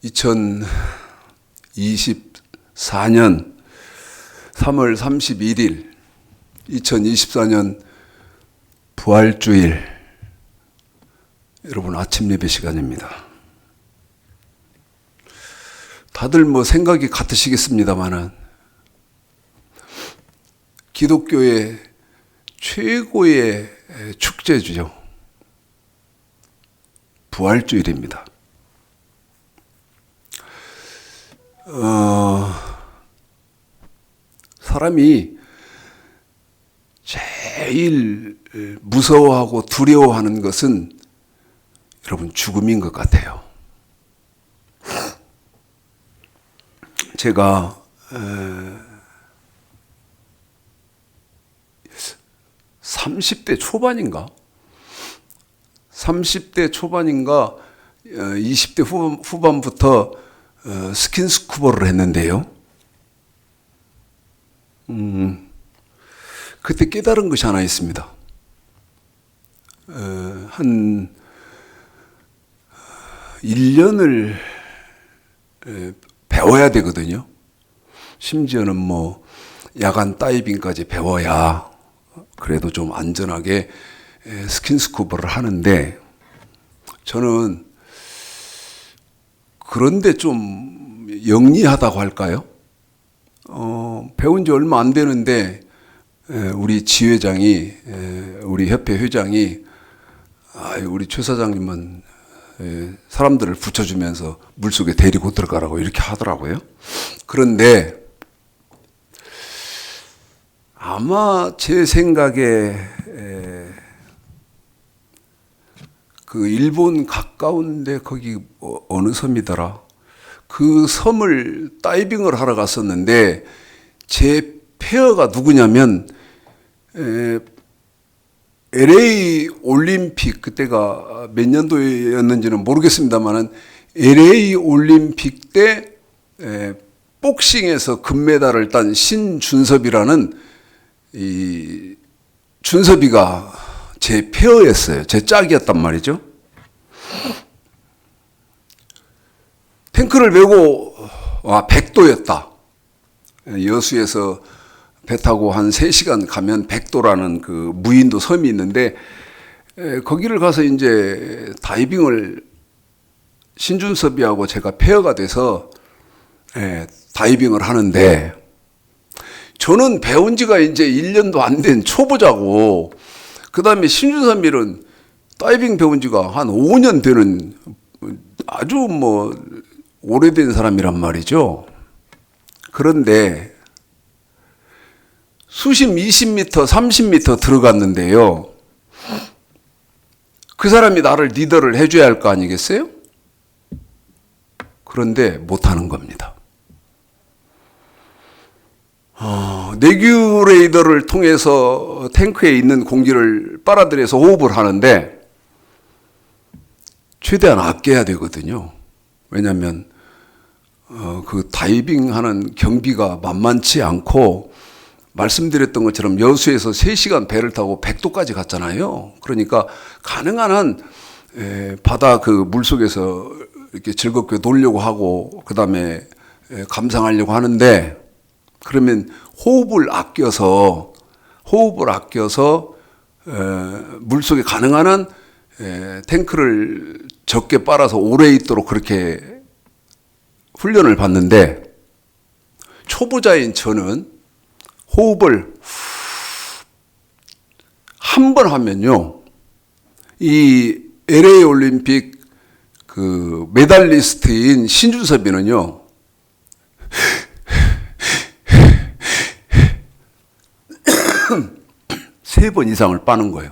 2024년 3월 31일 2024년 부활주일 여러분 아침 예배 시간입니다. 다들 뭐 생각이 같으시겠습니다만은 기독교의 최고의 축제죠. 부활주일입니다. 사람이 제일 무서워하고 두려워하는 것은 여러분 죽음인 것 같아요. 제가 30대 초반인가 20대 후반부터 스킨스쿠버를 했는데요. 그때 깨달은 것이 하나 있습니다. 한 1년을 배워야 되거든요. 심지어는 뭐 야간 다이빙까지 배워야 그래도 좀 안전하게 스킨스쿠버를 하는데 저는 그런데 좀 영리하다고 할까요? 배운 지 얼마 안 되는데 우리 지회장이 우리 협회 회장이 우리 최 사장님은 사람들을 붙여주면서 물속에 데리고 들어가라고 이렇게 하더라고요. 그런데 아마 제 생각에 그 일본 가까운데 거기 어느 섬이더라. 그 섬을 다이빙을 하러 갔었는데 제 페어가 누구냐면 LA 올림픽 그때가 몇 년도였는지는 모르겠습니다만은 LA 올림픽 때 복싱에서 금메달을 딴 신준섭이라는 이 준섭이가 제 페어였어요. 제 짝이었단 말이죠. 탱크를 메고 백도였다. 여수에서 배 타고 한 3시간 가면 백도라는 그 무인도 섬이 있는데 거기를 가서 이제 다이빙을 신준섭이하고 제가 페어가 돼서 다이빙을 하는데 저는 배운 지가 이제 1년도 안 된 초보자고 그 다음에 신준섭이는 다이빙 배운 지가 한 5년 되는 아주 뭐 오래된 사람이란 말이죠. 그런데 수심 20m, 30m 들어갔는데요. 그 사람이 나를 리더를 해줘야 할 거 아니겠어요? 그런데 못하는 겁니다. 내규레이더를 통해서 탱크에 있는 공기를 빨아들여서 호흡을 하는데 최대한 아껴야 되거든요. 왜냐하면 그 다이빙하는 경비가 만만치 않고 말씀드렸던 것처럼 여수에서 3시간 배를 타고 백도까지 갔잖아요. 그러니까 가능한 한 바다 그 물속에서 이렇게 즐겁게 놀려고 하고 그 다음에 감상하려고 하는데 그러면 호흡을 아껴서 물속에 가능한 한 탱크를 적게 빨아서 오래 있도록 그렇게 훈련을 받는데 초보자인 저는 호흡을 한 번 하면요. 이 LA 올림픽 그 메달리스트인 신준섭이는요. 3번 이상을 빠는 거예요.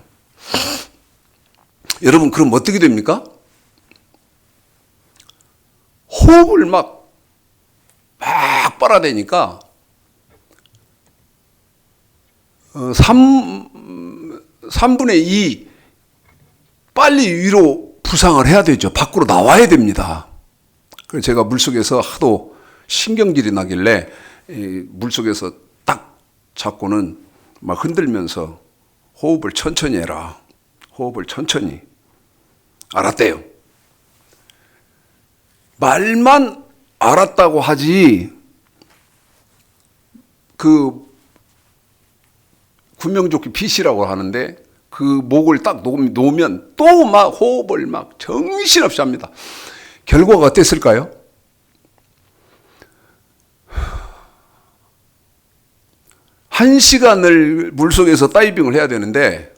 여러분 그럼 어떻게 됩니까? 호흡을 막 빨아대니까 3분의 2 빨리 위로 부상을 해야 되죠. 밖으로 나와야 됩니다. 그래서 제가 물속에서 하도 신경질이 나길래 물속에서 딱 잡고는 막 흔들면서 호흡을 천천히 해라. 호흡을 천천히. 알았대요. 말만 알았다고 하지 그 구명조끼 핏이라고 하는데 그 목을 딱 놓으면 또 막 호흡을 막 정신없이 합니다. 결과가 어땠을까요? 한 시간을 물속에서 다이빙을 해야 되는데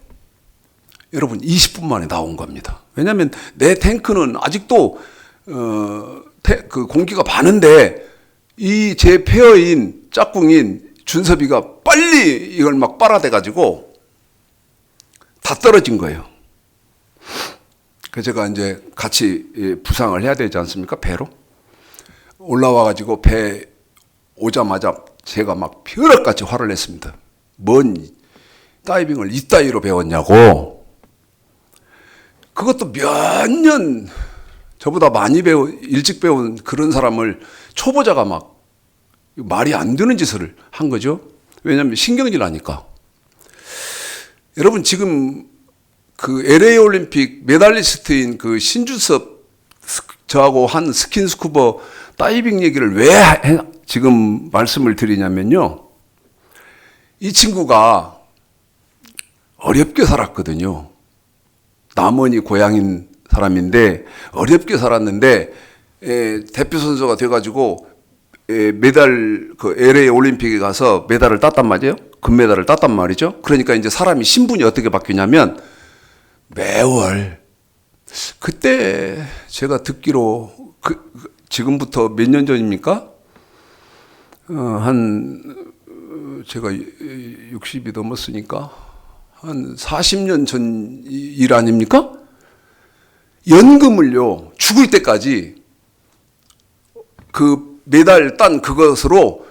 여러분 20분 만에 나온 겁니다. 왜냐하면 내 탱크는 아직도 그 공기가 많은데 이 제 페어인 짝꿍인 준섭이가 빨리 이걸 막 빨아대 가지고 다 떨어진 거예요. 그래서 제가 이제 같이 부상을 해야 되지 않습니까? 배로 올라와 가지고 배 오자마자 제가 막 벼락같이 화를 냈습니다. 뭔 다이빙을 이따위로 배웠냐고. 그것도 몇 년 저보다 많이 일찍 배운 그런 사람을 초보자가 막 말이 안 되는 짓을 한 거죠. 왜냐하면 신경질 나니까. 여러분 지금 그 LA 올림픽 메달리스트인 그 신주섭 저하고 한 스킨스쿠버 다이빙 얘기를 왜 지금 말씀을 드리냐면요. 이 친구가 어렵게 살았거든요. 남원이 고향인 사람인데 어렵게 살았는데 대표 선수가 돼가지고 메달 그 LA 올림픽에 가서 메달을 땄단 말이에요. 금메달을 땄단 말이죠. 그러니까 이제 사람이 신분이 어떻게 바뀌냐면 매월 그때 제가 듣기로 지금부터 몇 년 전입니까? 제가 60이 넘었으니까 한 40년 전 일 아닙니까? 연금을요 죽을 때까지 그 메달 딴 그것으로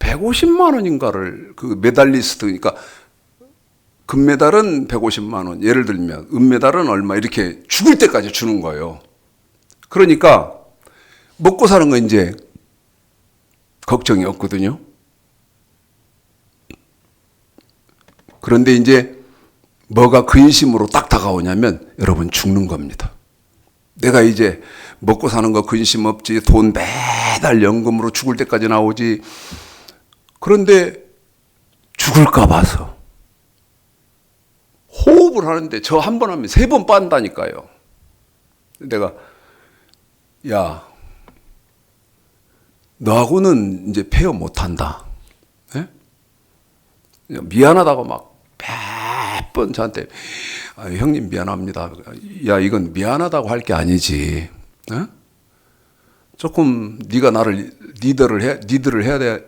150만 원인가를 그 메달리스트 그러니까 금메달은 150만 원 예를 들면 은메달은 얼마 이렇게 죽을 때까지 주는 거예요. 그러니까 먹고 사는 건 이제 걱정이 없거든요. 그런데 이제 뭐가 근심으로 딱 다가오냐면 여러분 죽는 겁니다. 내가 이제 먹고 사는 거 근심 없지 돈 매달 연금으로 죽을 때까지 나오지. 그런데 죽을까 봐서 호흡을 하는데 저 한 번 하면 3번 빤다니까요. 내가 야 너하고는 이제 페어 못한다. 네? 미안하다고 막 몇 번 저한테 형님 미안합니다. 야 이건 미안하다고 할 게 아니지. 네? 조금 네가 나를 리드를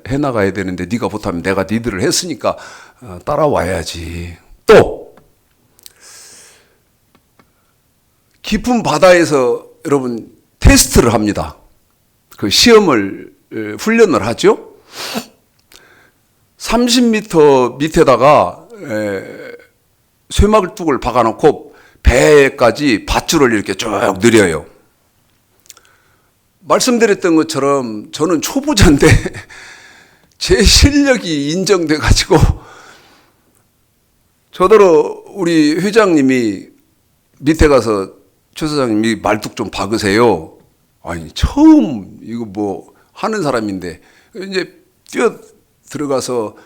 해 나가야 되는데 네가 못하면 내가 리드를 했으니까 따라와야지. 또 깊은 바다에서 여러분 테스트를 합니다. 그 시험을 훈련을 하죠. 30m 밑에다가 쇠막뚝을 박아놓고 배까지 밧줄을 이렇게 쭉 늘여요. 말씀드렸던 것처럼 저는 초보자인데 제 실력이 인정돼 가지고 저더러 우리 회장님이 밑에 가서 최 사장님이 말뚝 좀 박으세요. 아니 처음 이거 뭐 하는 사람인데 이제 뛰어 들어가서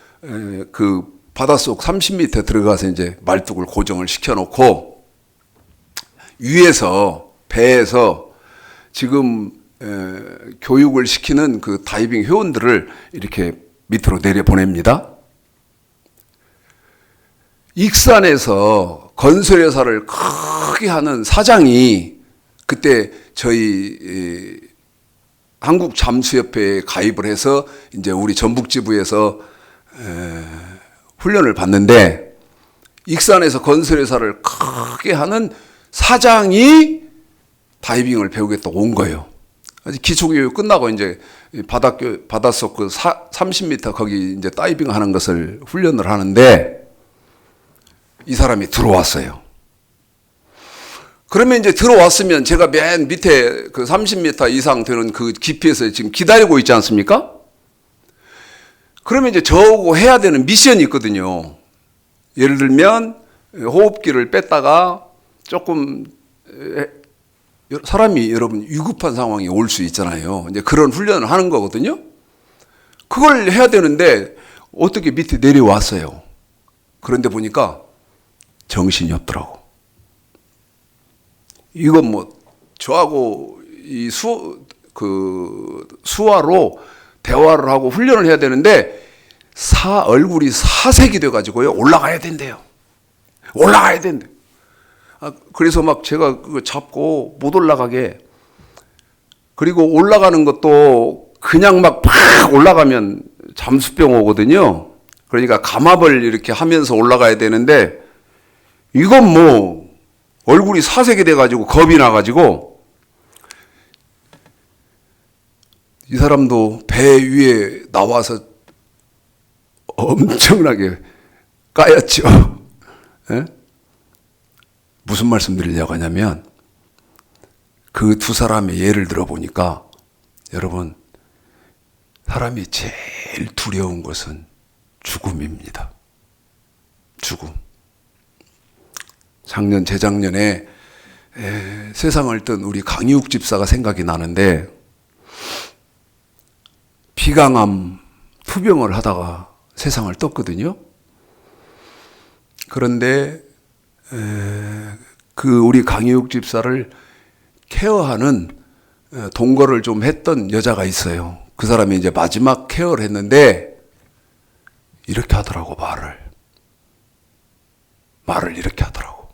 그 바닷속 30m 들어가서 이제 말뚝을 고정을 시켜놓고 위에서 배에서 지금 교육을 시키는 그 다이빙 회원들을 이렇게 밑으로 내려 보냅니다. 익산에서 건설회사를 크게 하는 사장이 그때 저희 한국잠수협회에 가입을 해서 이제 우리 전북지부에서 훈련을 받는데 익산에서 건설회사를 크게 하는 사장이 다이빙을 배우겠다고 온 거예요. 기초교육 끝나고 이제 바닷속 그 30m 거기 이제 다이빙 하는 것을 훈련을 하는데 이 사람이 들어왔어요. 그러면 이제 들어왔으면 제가 맨 밑에 그 30m 이상 되는 그 깊이에서 지금 기다리고 있지 않습니까? 그러면 이제 저하고 해야 되는 미션이 있거든요. 예를 들면 호흡기를 뺐다가 조금 사람이 여러분 위급한 상황이 올 수 있잖아요. 이제 그런 훈련을 하는 거거든요. 그걸 해야 되는데 어떻게 밑에 내려왔어요. 그런데 보니까 정신이 없더라고. 이건 뭐 저하고 이 수화로 대화를 하고 훈련을 해야 되는데 얼굴이 사색이 돼가지고요 올라가야 된대요. 올라가야 된대. 그래서 막 제가 그거 잡고 못 올라가게. 그리고 올라가는 것도 그냥 막 팍 올라가면 잠수병 오거든요. 그러니까 감압을 이렇게 하면서 올라가야 되는데 이건 뭐 얼굴이 사색이 돼가지고 겁이 나가지고 이 사람도 배 위에 나와서 엄청나게 까였죠. 예? 무슨 말씀 드리려고 하냐면 그 두 사람의 예를 들어보니까 여러분 사람이 제일 두려운 것은 죽음입니다. 죽음. 작년 재작년에 세상을 뜬 우리 강희욱 집사가 생각이 나는데 비강암 투병을 하다가 세상을 떴거든요. 그런데 그 우리 강희욱 집사를 케어하는 동거를 좀 했던 여자가 있어요. 그 사람이 이제 마지막 케어를 했는데 이렇게 하더라고. 말을 이렇게 하더라고.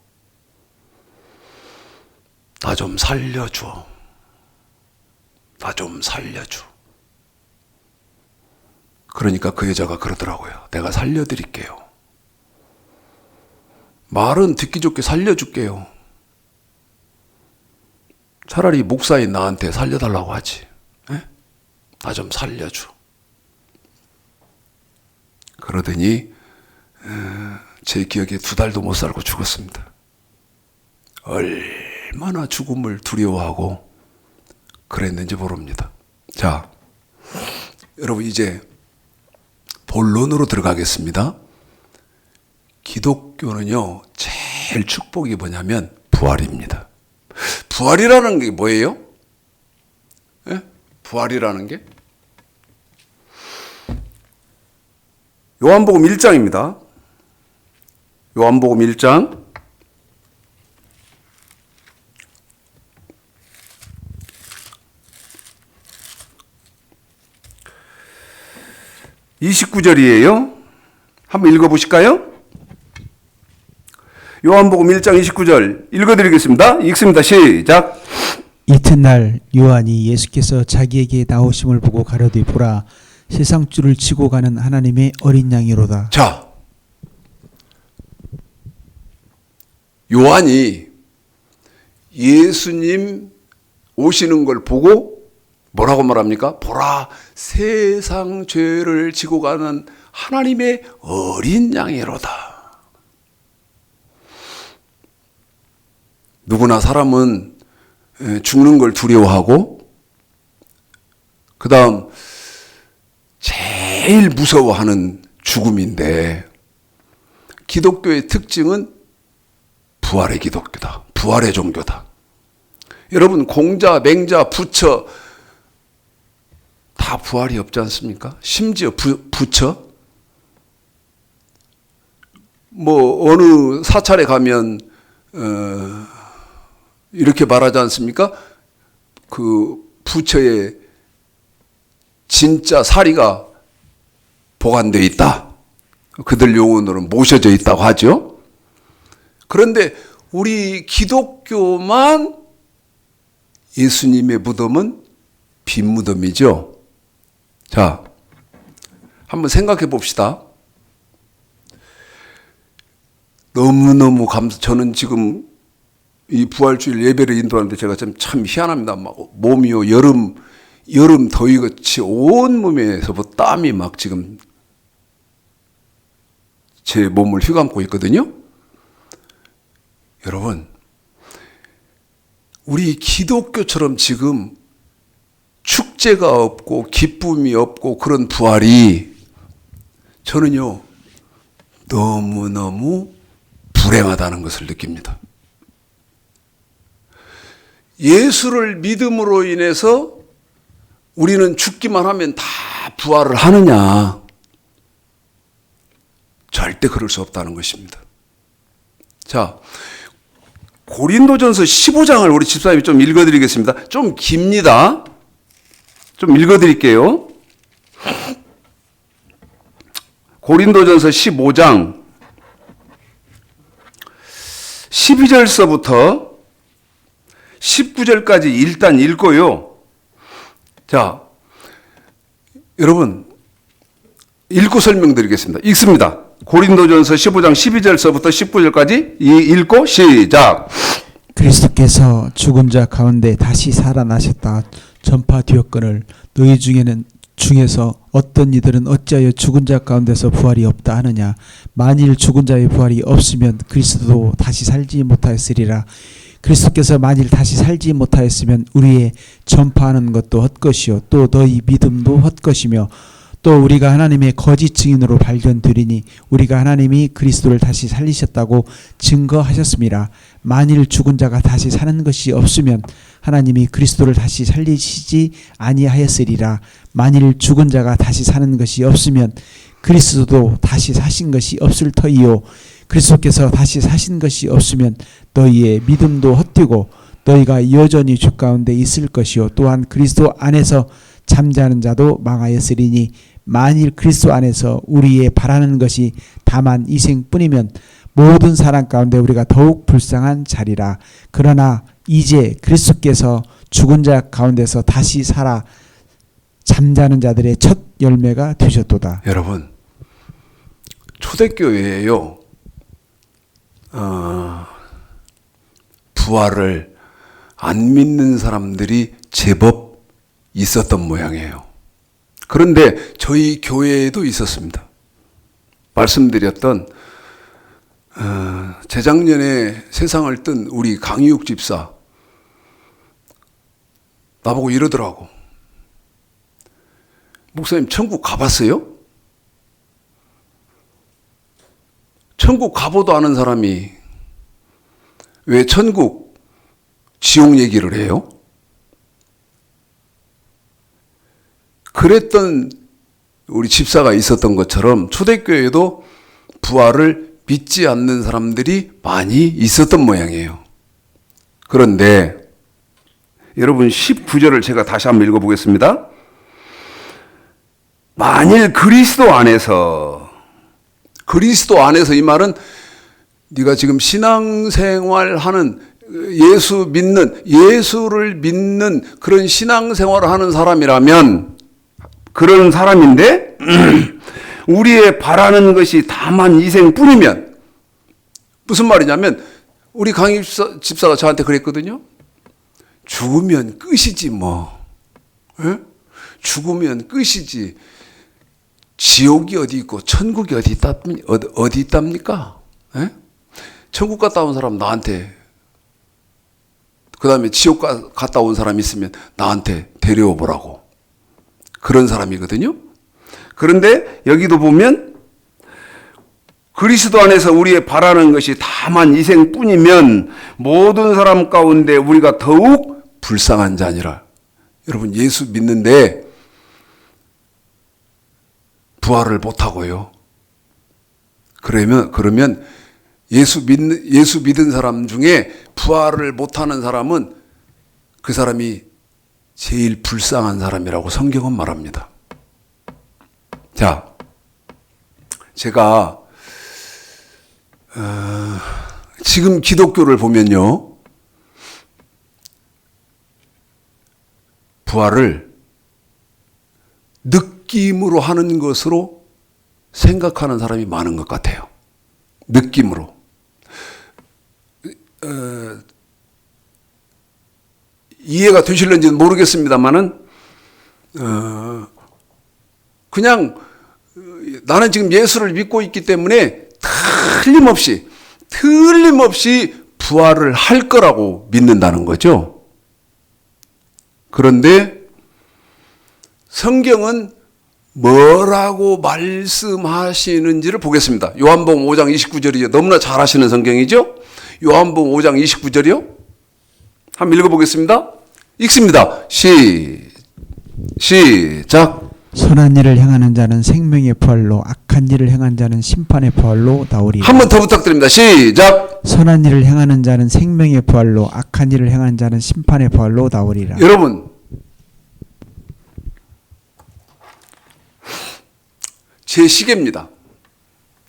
나 좀 살려줘. 나 좀 살려줘. 그러니까 그 여자가 그러더라고요. 내가 살려드릴게요. 말은 듣기 좋게 살려줄게요. 차라리 목사인 나한테 살려달라고 하지. 나 좀 살려줘. 그러더니 제 기억에 2달도 못 살고 죽었습니다. 얼마나 죽음을 두려워하고 그랬는지 모릅니다. 자, 여러분 이제 본론으로 들어가겠습니다. 기독교는요, 제일 축복이 뭐냐면 부활입니다. 부활이라는 게 뭐예요? 예? 부활이라는 게? 요한복음 1장입니다. 요한복음 1장 29절이에요. 한번 읽어보실까요? 요한복음 1장 29절 읽어드리겠습니다. 읽습니다. 시작. 이튿날 요한이 예수께서 자기에게 나오심을 보고 가로되 보라 세상 줄을 치고 가는 하나님의 어린 양이로다. 자, 요한이 예수님 오시는 걸 보고 뭐라고 말합니까? 보라 세상 죄를 지고 가는 하나님의 어린 양이로다. 누구나 사람은 죽는 걸 두려워하고 그 다음 제일 무서워하는 죽음인데 기독교의 특징은 부활의 기독교다. 부활의 종교다. 여러분 공자, 맹자, 부처 다 부활이 없지 않습니까? 심지어 부처 뭐 어느 사찰에 가면 이렇게 말하지 않습니까? 그 부처의 진짜 사리가 보관되어 있다. 그들 용어로는 모셔져 있다고 하죠. 그런데 우리 기독교만 예수님의 무덤은 빈 무덤이죠. 자, 한번 생각해 봅시다. 너무너무 저는 지금 이 부활주일 예배를 인도하는데 제가 참 희한합니다. 막 몸이요, 여름 더위같이 온몸에서부터 땀이 막 지금 제 몸을 휘감고 있거든요. 여러분, 우리 기독교처럼 지금 축제가 없고 기쁨이 없고 그런 부활이 저는요 너무너무 불행하다는 것을 느낍니다. 예수를 믿음으로 인해서 우리는 죽기만 하면 다 부활을 하느냐? 절대 그럴 수 없다는 것입니다. 자, 고린도전서 15장을 우리 집사님이 좀 읽어드리겠습니다. 좀 깁니다. 좀 읽어드릴게요. 고린도전서 15장 12절서부터 19절까지 일단 읽고요. 자, 여러분 읽고 설명드리겠습니다. 읽습니다. 고린도전서 15장 12절서부터 19절까지 읽고 시작. 그리스도께서 죽은 자 가운데 다시 살아나셨다 전파되었거늘 너희 중에서 어떤 이들은 어찌하여 죽은 자 가운데서 부활이 없다 하느냐. 만일 죽은 자의 부활이 없으면 그리스도도 다시 살지 못하였으리라. 그리스도께서 만일 다시 살지 못하였으면 우리의 전파하는 것도 헛것이요 또 너희 믿음도 헛것이며 또 우리가 하나님의 거짓 증인으로 발견되리니 우리가 하나님이 그리스도를 다시 살리셨다고 증거하셨습니다. 만일 죽은 자가 다시 사는 것이 없으면 하나님이 그리스도를 다시 살리시지 아니하였으리라. 만일 죽은 자가 다시 사는 것이 없으면 그리스도도 다시 사신 것이 없을 터이요 그리스도께서 다시 사신 것이 없으면 너희의 믿음도 헛되고 너희가 여전히 주 가운데 있을 것이요 또한 그리스도 안에서 잠자는 자도 망하였으리니 만일 그리스도 안에서 우리의 바라는 것이 다만 이 생뿐이면 모든 사람 가운데 우리가 더욱 불쌍한 자리라. 그러나 이제 그리스도께서 죽은 자 가운데서 다시 살아 잠자는 자들의 첫 열매가 되셨도다. 여러분, 초대교회에요. 부활을 안 믿는 사람들이 제법 있었던 모양이에요. 그런데 저희 교회에도 있었습니다. 말씀드렸던 재작년에 세상을 뜬 우리 강희욱 집사 나보고 이러더라고. 목사님 천국 가봤어요? 천국 가보도 않은 사람이 왜 천국, 지옥 얘기를 해요? 그랬던 우리 집사가 있었던 것처럼 초대교회에도 부활을 믿지 않는 사람들이 많이 있었던 모양이에요. 그런데 여러분 19절을 제가 다시 한번 읽어보겠습니다. 만일 그리스도 안에서 이 말은 네가 지금 신앙생활하는 예수를 믿는 그런 신앙생활을 하는 사람이라면 그런 사람인데 우리의 바라는 것이 다만 이생뿐이면 무슨 말이냐면 우리 강희 집사가 저한테 그랬거든요. 죽으면 끝이지 뭐. 에? 죽으면 끝이지. 지옥이 어디 있고 천국이 어디 있답니까? 에? 천국 갔다 온 사람 나한테 그 다음에 지옥 갔다 온 사람 있으면 나한테 데려오 보라고. 그런 사람이거든요. 그런데 여기도 보면 그리스도 안에서 우리의 바라는 것이 다만 이생뿐이면 모든 사람 가운데 우리가 더욱 불쌍한 자니라. 여러분 예수 믿는데 부활을 못하고요. 그러면 예수 믿은 사람 중에 부활을 못하는 사람은 그 사람이 제일 불쌍한 사람이라고 성경은 말합니다. 자, 제가 지금 기독교를 보면요, 부활을 느낌으로 하는 것으로 생각하는 사람이 많은 것 같아요. 느낌으로. 이해가 되실는지는 모르겠습니다만은 그냥 나는 지금 예수를 믿고 있기 때문에 틀림없이 부활을 할 거라고 믿는다는 거죠. 그런데 성경은 뭐라고 말씀하시는지를 보겠습니다. 요한복음 5장 29절이죠. 너무나 잘 아시는 성경이죠. 요한복음 5장 29절이요. 한번 읽어보겠습니다. 읽습니다. 시작. 선한 일을 행하는 자는 생명의 부활로 악한 일을 행한 자는 심판의 부활로 나오리라. 한 번 더 부탁드립니다. 시작. 선한 일을 행하는 자는 생명의 부활로 악한 일을 행하는 자는 심판의 부활로 나오리라. 여러분, 제 시계입니다.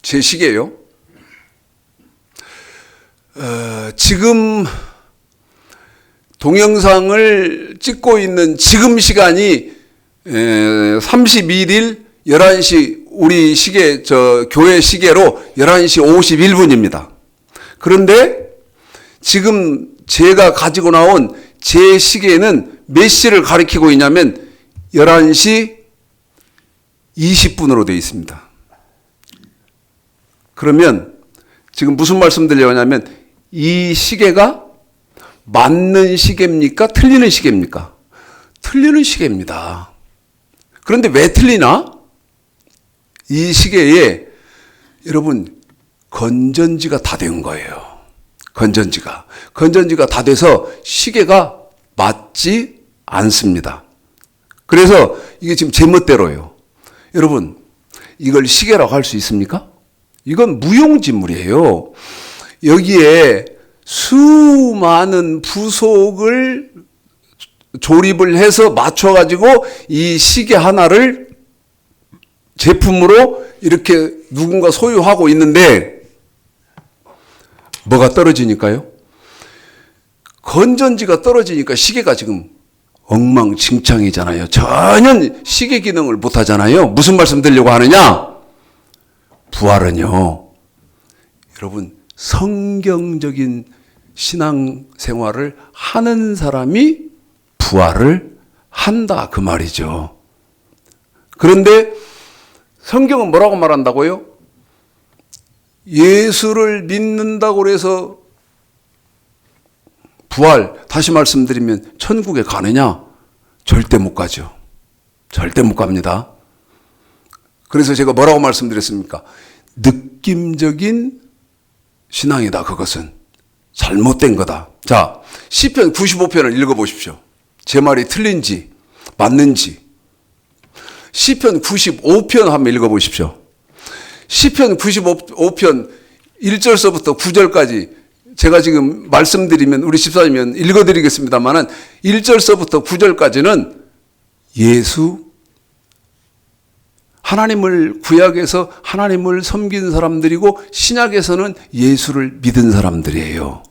제 시계예요. 지금 동영상을 찍고 있는 지금 시간이 31일 11시 우리 시계 교회 시계로 11시 51분입니다. 그런데 지금 제가 가지고 나온 제 시계는 몇 시를 가리키고 있냐면 11시 20분으로 되어 있습니다. 그러면 지금 무슨 말씀 드리려냐면 이 시계가 맞는 시계입니까? 틀리는 시계입니까? 틀리는 시계입니다. 그런데 왜 틀리나? 이 시계에 여러분 건전지가 다 된 거예요. 건전지가 다 돼서 시계가 맞지 않습니다. 그래서 이게 지금 제멋대로예요. 여러분, 이걸 시계라고 할 수 있습니까? 이건 무용지물이에요. 여기에 수많은 부속을 조립을 해서 맞춰가지고 이 시계 하나를 제품으로 이렇게 누군가 소유하고 있는데 뭐가 떨어지니까요? 건전지가 떨어지니까 시계가 지금 엉망진창이잖아요. 전혀 시계 기능을 못 하잖아요. 무슨 말씀 드리려고 하느냐? 부활은요, 여러분, 성경적인 신앙생활을 하는 사람이 부활을 한다 그 말이죠. 그런데 성경은 뭐라고 말한다고요? 예수를 믿는다고 해서 부활, 다시 말씀드리면 천국에 가느냐? 절대 못 가죠. 절대 못 갑니다. 그래서 제가 뭐라고 말씀드렸습니까? 느낌적인 신앙이다. 그것은 잘못된 거다. 자, 시편 95편을 읽어보십시오. 제 말이 틀린지 맞는지. 시편 95편 한번 읽어보십시오. 시편 95편 1절서부터 9절까지 제가 지금 말씀드리면 우리 집사님은 읽어드리겠습니다만은 1절서부터 9절까지는 예수, 하나님을 구약에서 하나님을 섬긴 사람들이고 신약에서는 예수를 믿은 사람들이에요.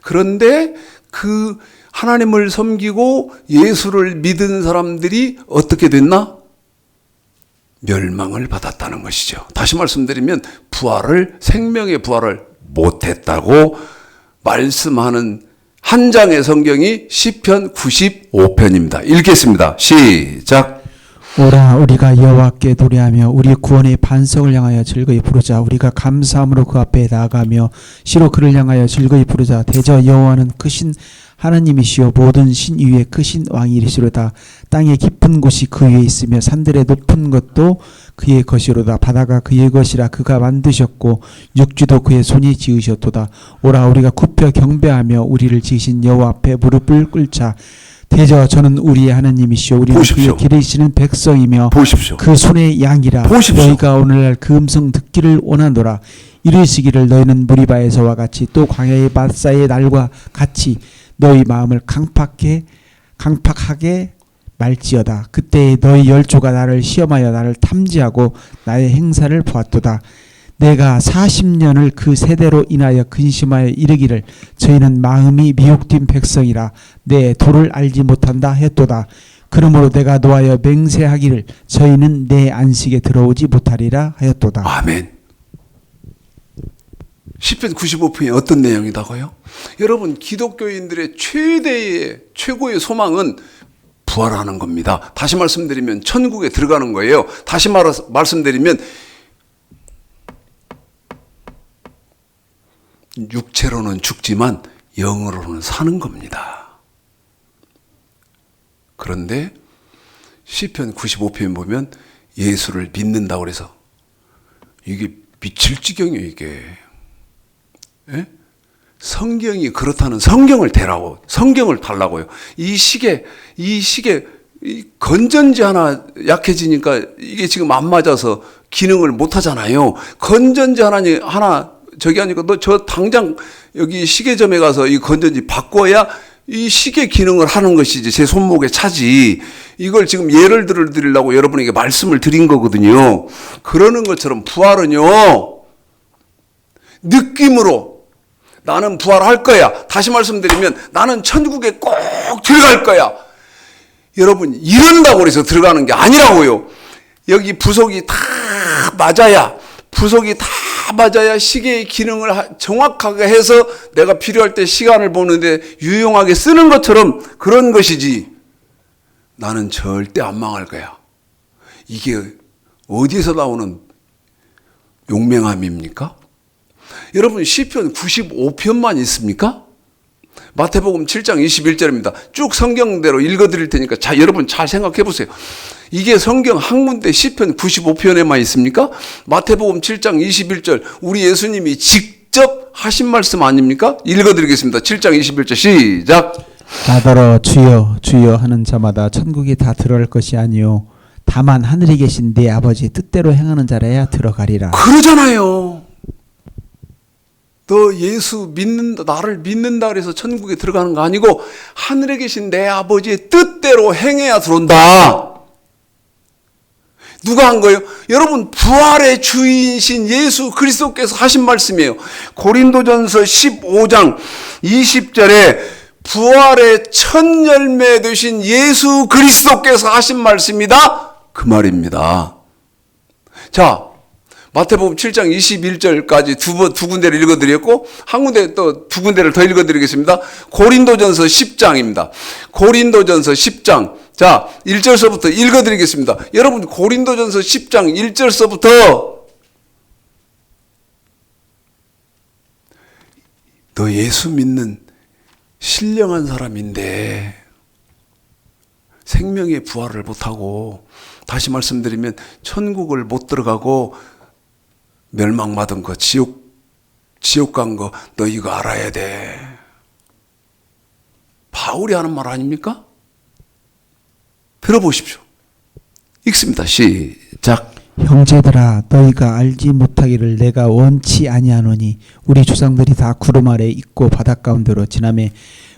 그런데 그 하나님을 섬기고 예수를 믿은 사람들이 어떻게 됐나? 멸망을 받았다는 것이죠. 다시 말씀드리면 부활을, 생명의 부활을 못했다고 말씀하는 한 장의 성경이 시편 95편입니다. 읽겠습니다. 시작. 오라 우리가 여호와께 노래하며 우리 구원의 반석을 향하여 즐거이 부르자. 우리가 감사함으로 그 앞에 나아가며 시로 그를 향하여 즐거이 부르자. 대저 여호와는 크신 하나님이시오 모든 신 위에 크신 왕이시로다. 땅의 깊은 곳이 그 위에 있으며 산들의 높은 것도 그의 것이로다. 바다가 그의 것이라 그가 만드셨고 육지도 그의 손이 지으셨도다. 오라 우리가 굽혀 경배하며 우리를 지으신 여호와 앞에 무릎을 꿇자. 대저 저는 우리의 하나님이시오 우리는 보십시오. 그의 기르시는 백성이며 보십시오. 그 손의 양이라. 보십시오. 너희가 오늘날 그 음성 듣기를 원하노라. 이르시기를 너희는 무리바에서와 같이 또 광야의 마사의 날과 같이 너희 마음을 강팍하게 말지어다. 그때 너희 열조가 나를 시험하여 나를 탐지하고 나의 행사를 보았도다. 내가 40년을 그 세대로 인하여 근심하여 이르기를 저희는 마음이 미혹된 백성이라 내 도를 알지 못한다 했도다. 그러므로 내가 노하여 맹세하기를 저희는 내 안식에 들어오지 못하리라 하였도다. 아멘. 시편 95편이 어떤 내용이다고요? 여러분, 기독교인들의 최고의 소망은 부활하는 겁니다. 다시 말씀드리면 천국에 들어가는 거예요. 다시 말씀드리면 육체로는 죽지만 영으로는 사는 겁니다. 그런데 시편 95편 보면 예수를 믿는다고 해서 이게 미칠 지경이에요. 이게 예? 성경이 그렇다는 성경을 대라고, 성경을 달라고요. 이 시계 이 건전지 하나 약해지니까 이게 지금 안 맞아서 기능을 못 하잖아요. 건전지 하나 저기 하니까 너 저 당장 여기 시계점에 가서 이 건전지 바꿔야 이 시계 기능을 하는 것이지 제 손목에 차지. 이걸 지금 예를 드리려고 여러분에게 말씀을 드린 거거든요. 그러는 것처럼 부활은요, 느낌으로 나는 부활할 거야. 다시 말씀드리면 나는 천국에 꼭 들어갈 거야. 여러분, 이런다고 해서 들어가는 게 아니라고요. 여기 부속이 다 맞아야, 시계의 기능을 정확하게 해서 내가 필요할 때 시간을 보는데 유용하게 쓰는 것처럼 그런 것이지, 나는 절대 안 망할 거야. 이게 어디에서 나오는 용맹함입니까? 여러분, 시편 95편만 있습니까? 마태복음 7장 21절입니다. 쭉 성경대로 읽어드릴 테니까 여러분 잘 생각해 보세요. 이게 성경 한 군데 시편 95편에만 있습니까? 마태복음 7장 21절 우리 예수님이 직접 하신 말씀 아닙니까? 읽어드리겠습니다. 7장 21절 시작. 나더러 주여 주여 하는 자마다 천국에 다 들어갈 것이 아니요 다만 하늘에 계신 내 아버지 뜻대로 행하는 자라야 들어가리라. 그러잖아요. 너 예수 믿는다, 나를 믿는다 그래서 천국에 들어가는 거 아니고 하늘에 계신 내 아버지의 뜻대로 행해야 들어온다. 누가 한 거예요? 여러분, 부활의 주인이신 예수 그리스도께서 하신 말씀이에요. 고린도전서 15장 20절에 부활의 첫 열매 되신 예수 그리스도께서 하신 말씀이다. 그 말입니다. 자, 마태복음 7장 21절까지 두 군데를 읽어드렸고 한 군데 또 두 군데를 더 읽어드리겠습니다. 고린도전서 10장입니다. 고린도전서 10장. 자, 1절서부터 읽어드리겠습니다. 여러분, 고린도전서 10장 1절서부터 너 예수 믿는 신령한 사람인데 생명의 부활을 못하고, 다시 말씀드리면 천국을 못 들어가고 멸망받은 거, 지옥 간 거, 너 이거 알아야 돼. 바울이 하는 말 아닙니까? 들어보십시오. 읽습니다. 시작. 형제들아 너희가 알지 못하기를 내가 원치 아니하노니 우리 조상들이 다 구름 아래 있고 바다 가운데로 지나매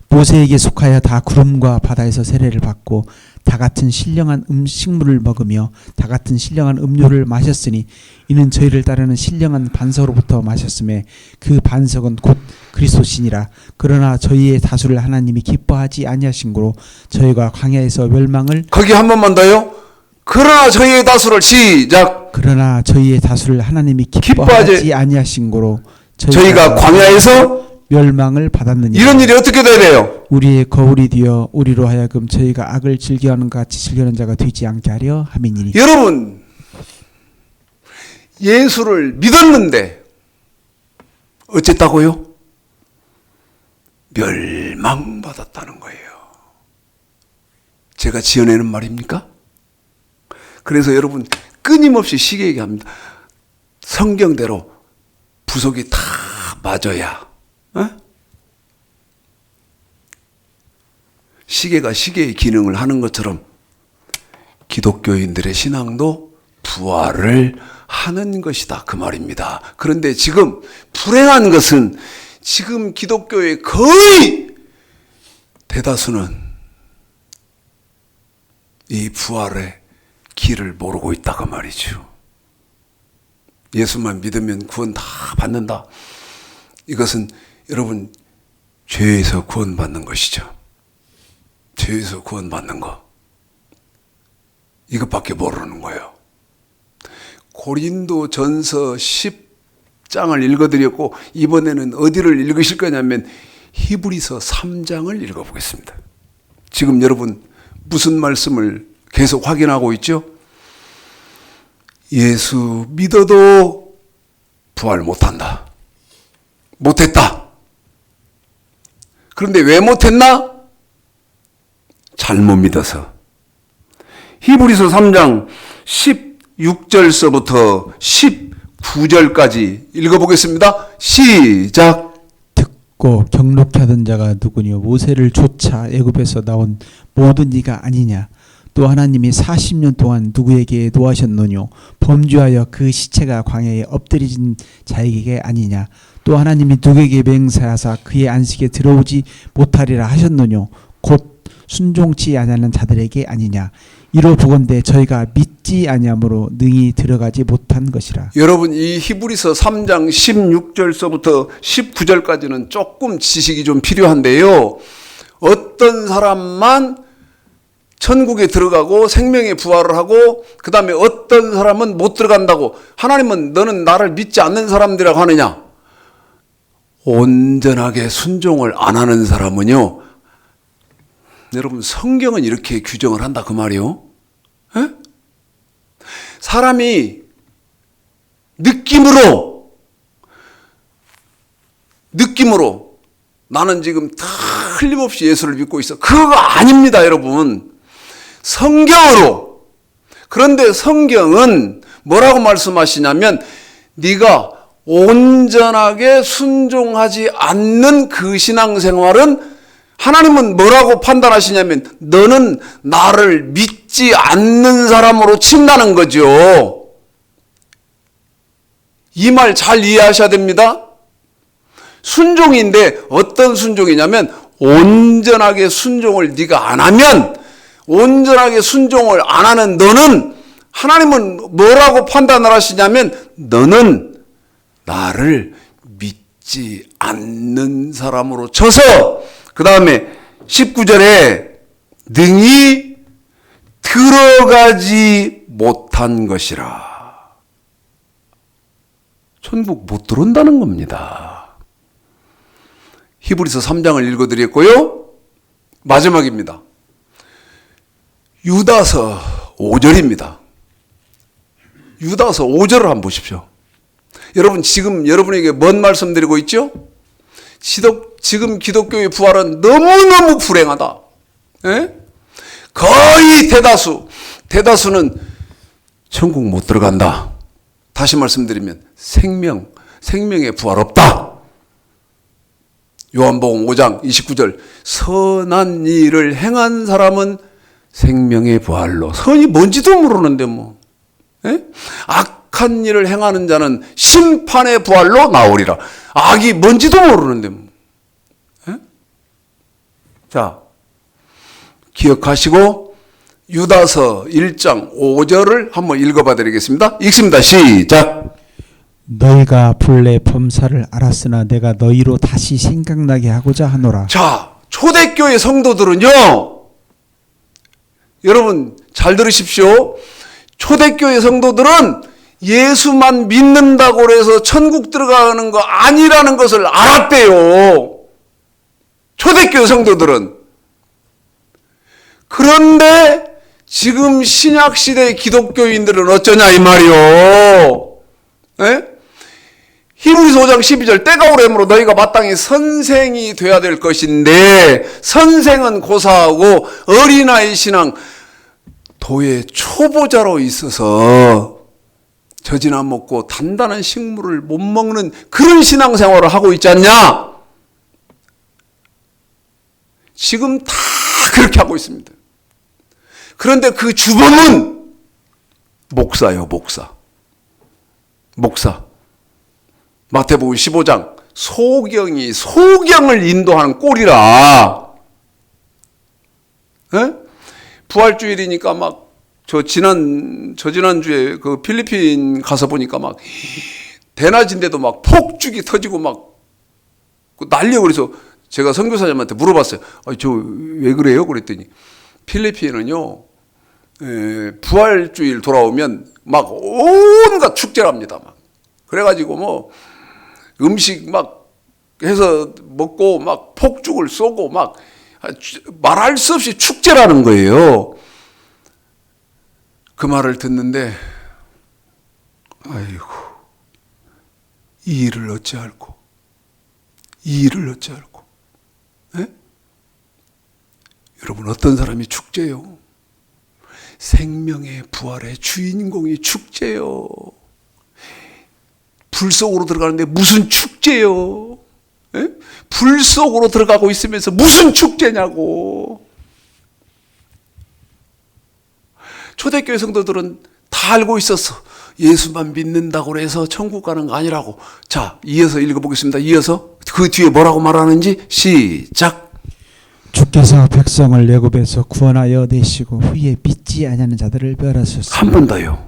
모세에게 속하여 다 구름과 바다에서 세례를 받고 다 같은 신령한 식물을 먹으며 다 같은 신령한 음료를 마셨으니 이는 저희를 따르는 신령한 반석으로부터 마셨음에 그 반석은 곧 그리스도시니라. 그러나 저희의 다수를 하나님이 기뻐하지 아니하신고로 저희가 광야에서 멸망을, 거기 한 번만 더요. 그러나 저희의 다수를 시작. 그러나 저희의 다수를 하나님이 기뻐하지 아니하신고로 저희가 광야에서 멸망을 받았느니라. 이런 일이 어떻게 돼야 돼요? 우리의 거울이 되어 우리로 하여금 저희가 악을 즐겨하는 것 같이 즐겨하는 자가 되지 않게 하려 함이니라. 여러분, 예수를 믿었는데 어쨌다고요? 멸망받았다는 거예요. 제가 지어내는 말입니까? 그래서 여러분, 끊임없이 시계 얘기합니다. 성경대로 부속이 다 맞아야, 시계가 시계의 기능을 하는 것처럼 기독교인들의 신앙도 부활을 하는 것이다, 그 말입니다. 그런데 지금 불행한 것은 지금 기독교의 거의 대다수는 이 부활의 길을 모르고 있다, 그 말이죠. 예수만 믿으면 구원 다 받는다. 이것은 여러분, 죄에서 구원받는 것이죠. 죄에서 구원받는 거, 이것밖에 모르는 거예요. 고린도전서 10장을 읽어드렸고 이번에는 어디를 읽으실 거냐면 히브리서 3장을 읽어보겠습니다. 지금 여러분 무슨 말씀을 계속 확인하고 있죠? 예수 믿어도 부활 못한다. 못했다. 그런데 왜 못했나? 잘못 믿어서. 히브리서 3장 16절서부터 19절까지 읽어보겠습니다. 시작. 고 경록케 하던 자가 누구뇨? 모세를 쫓아 애굽에서 나온 모든 이가 아니냐? 또 하나님이 40년 동안 누구에게 노하셨느뇨? 범죄하여 그 시체가 광야에 엎드려진 자에게 아니냐? 또 하나님이 누구에게 맹세하사 그의 안식에 들어오지 못하리라 하셨느뇨? 곧 순종치 아니하는 자들에게 아니냐? 이로 보건대 저희가 믿지 아니함으로 능히 들어가지 못한 것이라. 여러분, 이 히브리서 3장 16절서부터 19절까지는 조금 지식이 좀 필요한데요. 어떤 사람만 천국에 들어가고 생명의 부활을 하고 그 다음에 어떤 사람은 못 들어간다고. 하나님은 너는 나를 믿지 않는 사람들이라고 하느냐? 온전하게 순종을 안 하는 사람은요, 여러분, 성경은 이렇게 규정을 한다 그 말이요. 에? 사람이 느낌으로 나는 지금 틀림없이 예수를 믿고 있어. 그거 아닙니다, 여러분. 성경으로. 그런데 성경은 뭐라고 말씀하시냐면 네가 온전하게 순종하지 않는 그 신앙생활은 하나님은 뭐라고 판단하시냐면 너는 나를 믿지 않는 사람으로 친다는 거죠. 이 말 잘 이해하셔야 됩니다. 순종인데 어떤 순종이냐면 온전하게 순종을 네가 안 하면, 온전하게 순종을 안 하는 너는 하나님은 뭐라고 판단을 하시냐면 너는 나를 믿지 않는 사람으로 쳐서 그 다음에 19절에 능히 들어가지 못한 것이라. 천국 못 들어온다는 겁니다. 히브리서 3장을 읽어드렸고요. 마지막입니다. 유다서 5절입니다. 유다서 5절을 한번 보십시오. 여러분, 지금 여러분에게 뭔 말씀 드리고 있죠? 지금 기독교의 부활은 너무너무 불행하다. 에? 거의 대다수는 천국 못 들어간다. 다시 말씀드리면 생명의 부활 없다. 요한복음 5장 29절 선한 일을 행한 사람은 생명의 부활로. 선이 뭔지도 모르는데 뭐. 에? 악한 일을 행하는 자는 심판의 부활로 나오리라. 악이 뭔지도 모르는데 뭐. 에? 자, 기억하시고 유다서 1장 5절을 한번 읽어봐 드리겠습니다. 읽습니다. 시작. 너희가 본래 범사를 알았으나 내가 너희로 다시 생각나게 하고자 하노라. 자, 초대교회 성도들은요, 여러분 잘 들으십시오. 초대교회 성도들은 예수만 믿는다고 해서 천국 들어가는 거 아니라는 것을 알았대요. 초대교회 성도들은. 그런데 지금 신약시대 기독교인들은 어쩌냐 이 말이요. 에? 히브리서 5장 12절 때가 오래므로 너희가 마땅히 선생이 돼야 될 것인데, 선생은 고사하고 어린아이 신앙 도의 초보자로 있어서 젖이나 먹고 단단한 식물을 못 먹는 그런 신앙생활을 하고 있지 않냐? 지금 다 그렇게 하고 있습니다. 그런데 그 주범은 목사요, 목사. 마태복음 15장 소경이 소경을 인도하는 꼴이라. 에? 부활주일이니까 막 지난주에 그 필리핀 가서 보니까 막 대낮인데도 막 폭죽이 터지고 막 난리요. 그래서 제가 선교사님한테 물어봤어요. 저 왜 그래요? 그랬더니 필리핀은요, 부활주일 돌아오면 막 온갖 축제랍니다. 막. 그래가지고 뭐 음식 막 해서 먹고 막 폭죽을 쏘고 막 말할 수 없이 축제라는 거예요. 그 말을 듣는데, 아이고, 이 일을 어찌할꼬. 에? 여러분, 어떤 사람이 축제요? 생명의 부활의 주인공이 축제요. 불 속으로 들어가는데 무슨 축제요? 예? 불 속으로 들어가고 있으면서 무슨 축제냐고. 초대교회 성도들은 다 알고 있었어. 예수만 믿는다고 해서 천국 가는 거 아니라고. 자, 이어서 읽어보겠습니다. 이어서 그 뒤에 뭐라고 말하는지 시작. 주께서 백성을 애굽에서 구원하여 내시고 후에 믿지 아니하는 자들을 멸하셨으며. 한 번 더요.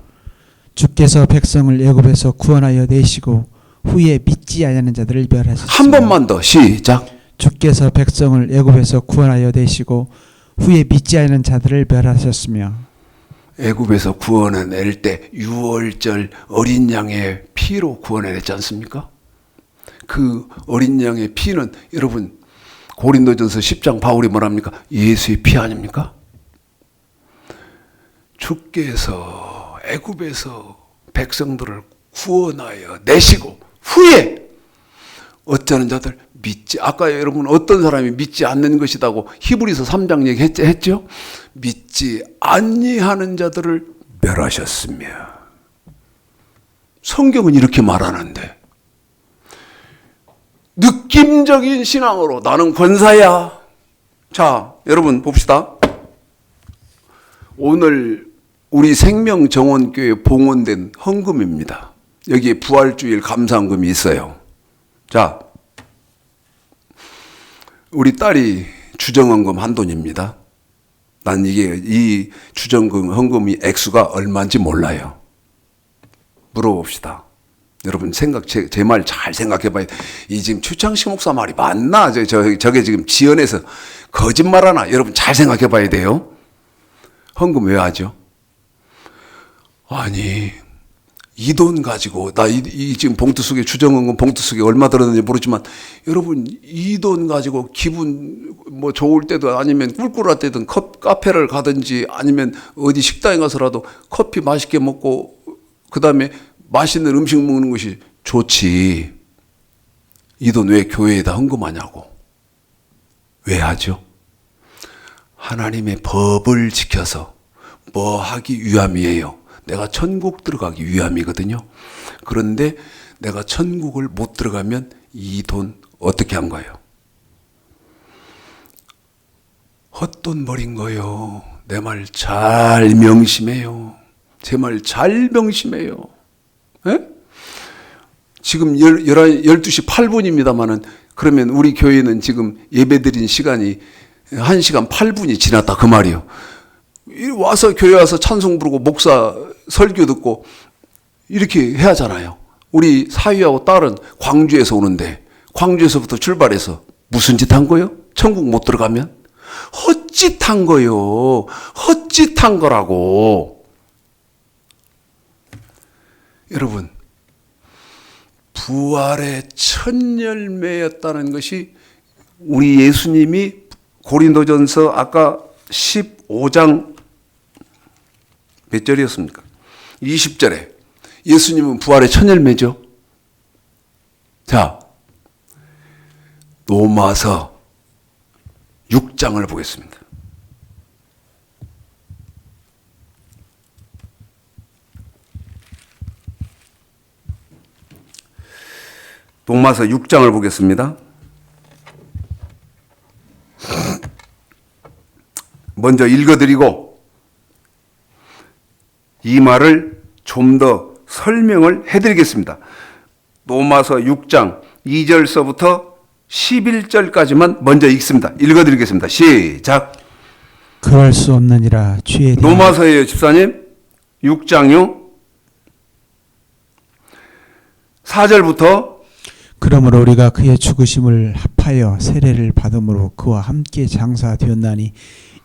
주께서 백성을 애굽에서 구원하여 내시고 후에 믿지 아니하는 자들을 멸하셨으며. 한 번만 더 시작. 주께서 백성을 애굽에서 구원하여 내시고 후에 믿지 않는 자들을 멸하셨으며. 애굽에서 구원해낼 때 유월절 어린 양의 피로 구원해냈지 않습니까? 그 어린 양의 피는 여러분 고린도전서 10장 바울이 뭐랍니까? 예수의 피 아닙니까? 주께서 애굽에서 백성들을 구원하여 내시고 후에 어쩌는 자들 믿지, 아까 여러분 어떤 사람이 믿지 않는 것이다고 히브리서 3장 얘기했죠? 믿지 아니하는 자들을 멸하셨으며. 성경은 이렇게 말하는데 느낌적인 신앙으로 나는 권사야. 자, 여러분 봅시다. 오늘 우리 생명정원교회 봉헌된 헌금입니다. 여기에 부활주일 감사헌금이 있어요. 자, 우리 딸이 주정헌금 한 돈입니다. 난 이 주정금 헌금이 액수가 얼마인지 몰라요. 물어봅시다. 여러분 제 말 잘 생각해봐요. 이 지금 최창식 목사 말이 맞나? 저게 지금 지연해서 거짓말하나? 여러분 잘 생각해봐야 돼요. 헌금 왜 하죠? 아니 이 돈 가지고 나 이 지금 봉투 속에 주정헌금 봉투 속에 얼마 들었는지 모르지만 여러분 이 돈 가지고 기분 뭐 좋을 때도 아니면 꿀꿀할 때든 카페를 가든지 아니면 어디 식당에 가서라도 커피 맛있게 먹고 그 다음에 맛있는 음식 먹는 것이 좋지. 이 돈 왜 교회에다 헌금하냐고. 왜 하죠? 하나님의 법을 지켜서 뭐 하기 위함이에요. 내가 천국 들어가기 위함이거든요. 그런데 내가 천국을 못 들어가면 이 돈 어떻게 한 거예요? 헛돈 버린 거요. 내 말 잘 명심해요. 제 말 잘 명심해요. 에? 지금 12시 8분입니다만은 그러면 우리 교회는 지금 예배드린 시간이 1시간 8분이 지났다 그 말이요. 와서 교회 와서 찬송 부르고 목사 설교 듣고 이렇게 해야 하잖아요. 우리 사위하고 딸은 광주에서 오는데 광주에서부터 출발해서 무슨 짓 한 거요? 천국 못 들어가면? 헛짓 한 거요. 헛짓 한 거라고. 여러분 부활의 첫 열매였다는 것이 우리 예수님이 고린도전서 아까 15장 몇 절이었습니까? 20절에 예수님은 부활의 첫 열매죠. 자, 로마서 6장을 보겠습니다. 로마서 6장을 보겠습니다. 먼저 읽어드리고 이 말을 좀 더 설명을 해드리겠습니다. 로마서 6장 2절서부터 11절까지만 먼저 읽습니다. 읽어드리겠습니다. 시작. 그럴 수 없느니라 주에 대한. 로마서예요, 집사님. 6장요. 4절부터 그러므로 우리가 그의 죽으심을 합하여 세례를 받음으로 그와 함께 장사되었나니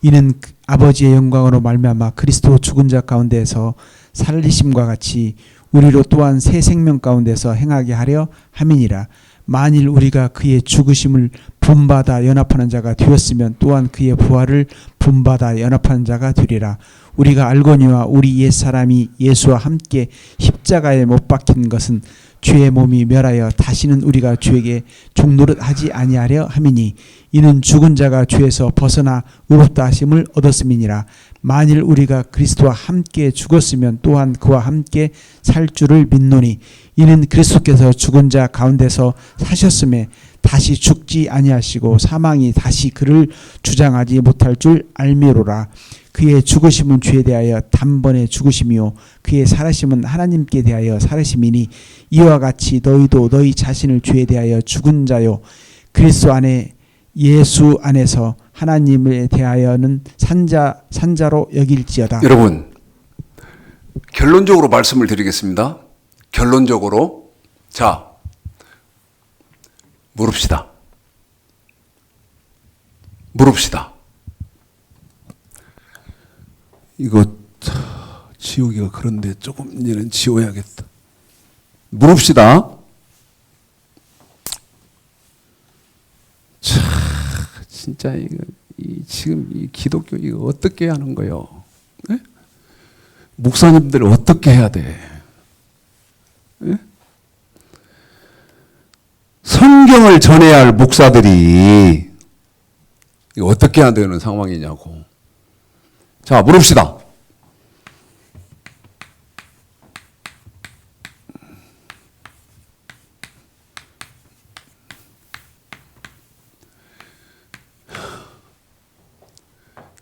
이는 아버지의 영광으로 말미암아 그리스도 죽은 자 가운데서 살리심과 같이 우리로 또한 새 생명 가운데서 행하게 하려 함이니라. 만일 우리가 그의 죽으심을 본받아 연합하는 자가 되었으면 또한 그의 부활을 본받아 연합하는 자가 되리라. 우리가 알거니와 우리 옛사람이 예수와 함께 십자가에 못 박힌 것은 죄의 몸이 멸하여 다시는 우리가 죄에게 종노릇하지 아니하려 함이니 이는 죽은 자가 죄에서 벗어나 의롭다 하심을 얻었음이니라. 만일 우리가 그리스도와 함께 죽었으면 또한 그와 함께 살 줄을 믿노니 이는 그리스도께서 죽은 자 가운데서 사셨음에 다시 죽지 아니하시고 사망이 다시 그를 주장하지 못할 줄 알미로라. 그의 죽으심은 죄에 대하여 단번에 죽으심이요 그의 살으심은 하나님께 대하여 살으심이니 이와 같이 너희도 너희 자신을 죄에 대하여 죽은 자요 그리스도 안에 예수 안에서 하나님에 대하여는 산자로 여길지어다. 여러분, 결론적으로 말씀을 드리겠습니다. 결론적으로. 자, 물읍시다. 이거 지우기가 그런데 조금 이제는 지워야겠다. 물읍시다. 참, 진짜 이거 지금 이 기독교 이거 어떻게 하는 거요? 네? 목사님들 어떻게 해야 돼? 네? 성경을 전해야 할 목사들이 이거 어떻게 해야 되는 상황이냐고. 자, 물읍시다.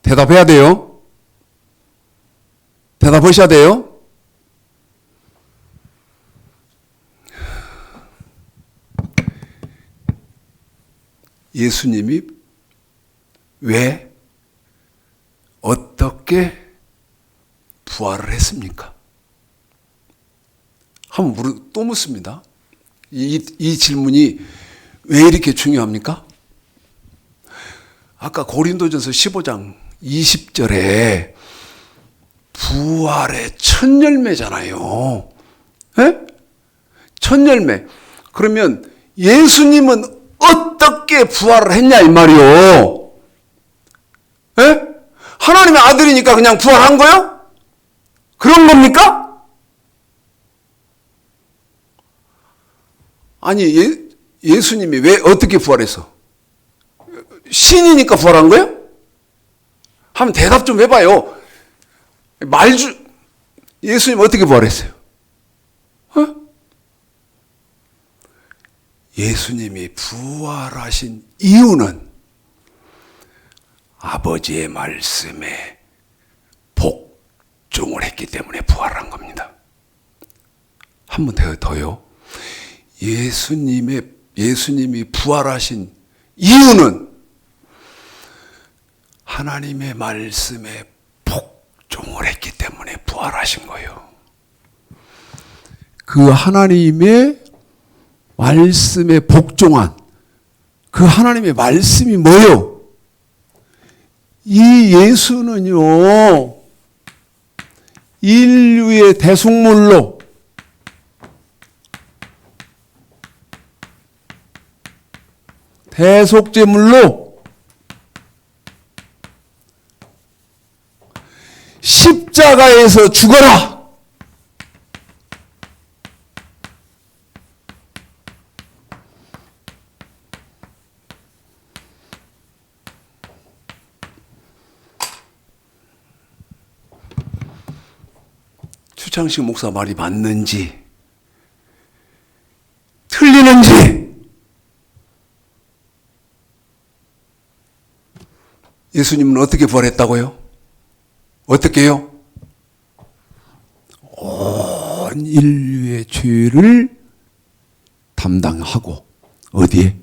대답해야 돼요. 대답하셔야 돼요. 예수님이 왜 어떻게 부활을 했습니까? 한번 또 묻습니다. 이 질문이 왜 이렇게 중요합니까? 아까 고린도전서 15장 20절에 부활의 첫 열매잖아요. 예? 첫 열매. 그러면 예수님은 어떻게 부활을 했냐 이 말이요. 예? 하나님의 아들이니까 그냥 부활한 거요? 그런 겁니까? 아니, 예수님이 왜 어떻게 부활했어? 신이니까 부활한 거예요? 한번 대답 좀 해봐요. 예수님 어떻게 부활했어요? 어? 예수님이 부활하신 이유는 아버지의 말씀에 복종을 했기 때문에 부활한 겁니다. 한 번 더요. 예수님이 부활하신 이유는 하나님의 말씀에 복종을 했기 때문에 부활하신 거예요. 그 하나님의 말씀에 복종한 그 하나님의 말씀이 뭐예요? 이 예수는요, 인류의 대속물로 대속제물로 십자가에서 죽어라. 추창식 목사 말이 맞는지 틀리는지 예수님은 어떻게 부활했다고요? 어떻게요? 온 인류의 죄를 담당하고 어디에?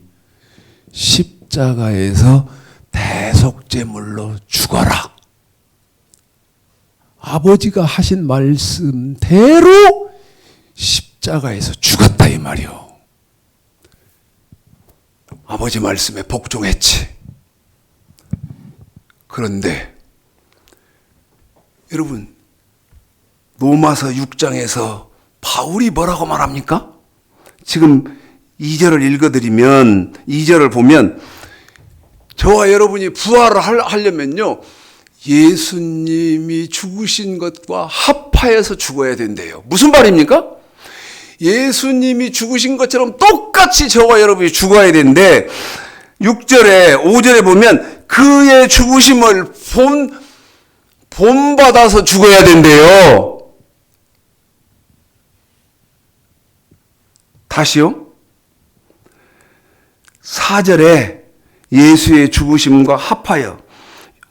십자가에서 대속제물로 죽어라. 아버지가 하신 말씀대로 십자가에서 죽었다 이 말이요. 아버지 말씀에 복종했지. 그런데 여러분, 로마서 6장에서 바울이 뭐라고 말합니까? 지금 2절을 읽어드리면 2절을 보면 저와 여러분이 부활을 하려면요, 예수님이 죽으신 것과 합하여서 죽어야 된대요. 무슨 말입니까? 예수님이 죽으신 것처럼 똑같이 저와 여러분이 죽어야 되는데 6절에 5절에 보면 그의 죽으심을 본받아서 죽어야 된대요. 다시요. 4절에 예수의 죽으심과 합하여,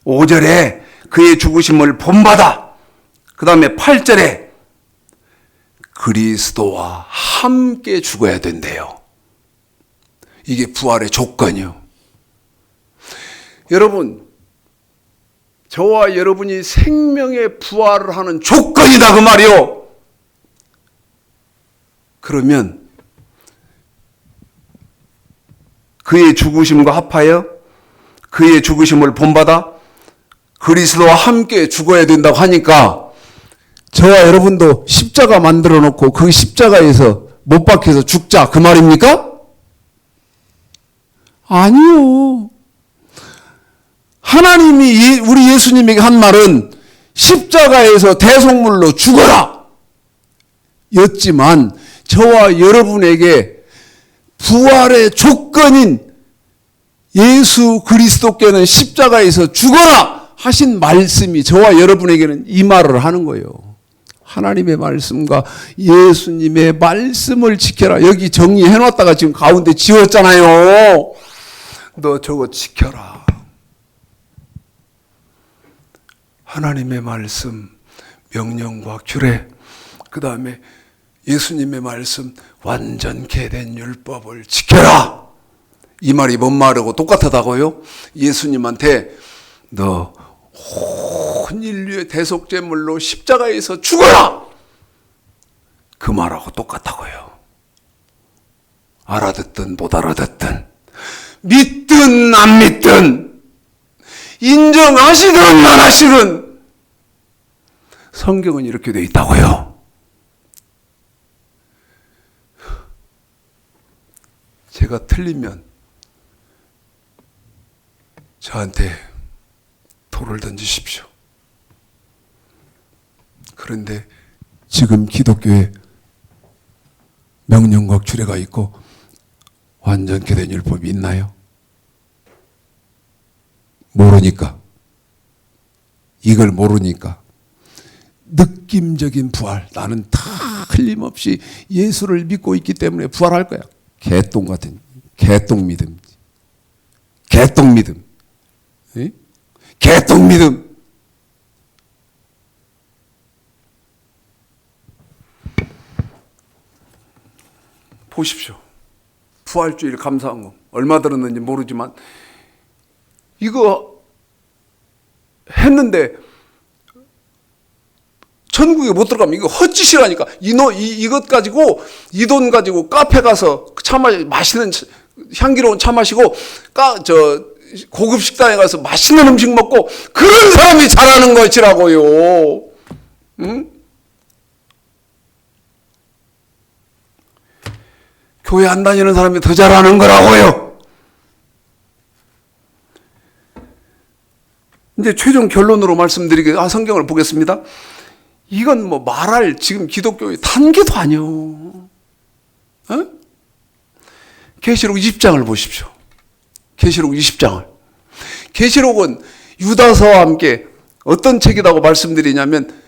5절에 그의 죽으심을 본받아, 그 다음에 8절에 그리스도와 함께 죽어야 된대요. 이게 부활의 조건이요. 여러분, 저와 여러분이 생명의 부활을 하는 조건이다 그 말이요. 그러면 그의 죽으심과 합하여 그의 죽으심을 본받아 그리스도와 함께 죽어야 된다고 하니까 저와 여러분도 십자가 만들어 놓고 그 십자가에서 못 박혀서 죽자 그 말입니까? 아니요. 하나님이 우리 예수님에게 한 말은 십자가에서 대속물로 죽어라 였지만 저와 여러분에게 부활의 조건인 예수 그리스도께는 십자가에서 죽어라 하신 말씀이 저와 여러분에게는 이 말을 하는 거예요. 하나님의 말씀과 예수님의 말씀을 지켜라. 여기 정리해놨다가 지금 가운데 지웠잖아요. 너 저거 지켜라. 하나님의 말씀, 명령과 규례, 그 다음에 예수님의 말씀, 완전케 된 율법을 지켜라. 이 말이 뭔 말하고 똑같다고요? 예수님한테 너 온 인류의 대속제물로 십자가에서 죽어라! 그 말하고 똑같다고요. 알아듣든 못 알아듣든, 믿든 안 믿든, 인정하시든 안 하시든, 성경은 이렇게 돼 있다고요. 제가 틀리면 저한테 돌을 던지십시오. 그런데 지금 기독교에 명령과 규례가 있고 완전케 된 율법이 있나요? 모르니까. 이걸 모르니까. 느낌적인 부활. 나는 다 틀림없이 예수를 믿고 있기 때문에 부활할 거야. 개똥 같은, 개똥 믿음. 개똥 믿음. 에? 개똥 믿음. 보십시오. 부활주일 감사헌금 얼마 들었는지 모르지만 이거 했는데 천국에 못 들어가면 이거 헛짓이라니까. 이것 가지고 이 돈 가지고 카페 가서 맛있는 향기로운 차 마시고 고급 식당에 가서 맛있는 음식 먹고 그런 사람이 잘하는 것이라고요. 응? 교회 안 다니는 사람이 더 잘하는 거라고요. 이제 최종 결론으로 성경을 보겠습니다. 이건 뭐 말할 지금 기독교의 단계도 아니요. 어? 계시록 20장을 보십시오. 계시록 20장을. 계시록은 유다서와 함께 어떤 책이라고 말씀드리냐면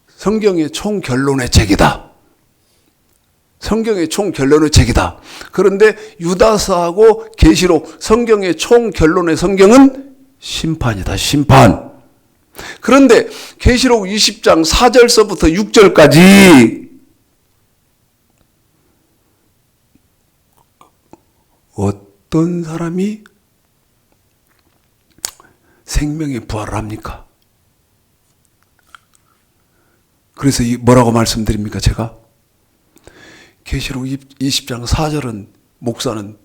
성경의 총결론의 책이다. 성경의 총결론의 책이다. 그런데 유다서하고 계시록 성경의 총결론의 성경은 심판이다. 심판. 그런데 계시록 20장 4절서부터 6절까지 어떤 사람이 생명의 부활을 합니까? 그래서 뭐라고 말씀드립니까? 제가 계시록 20장 4절은 목사는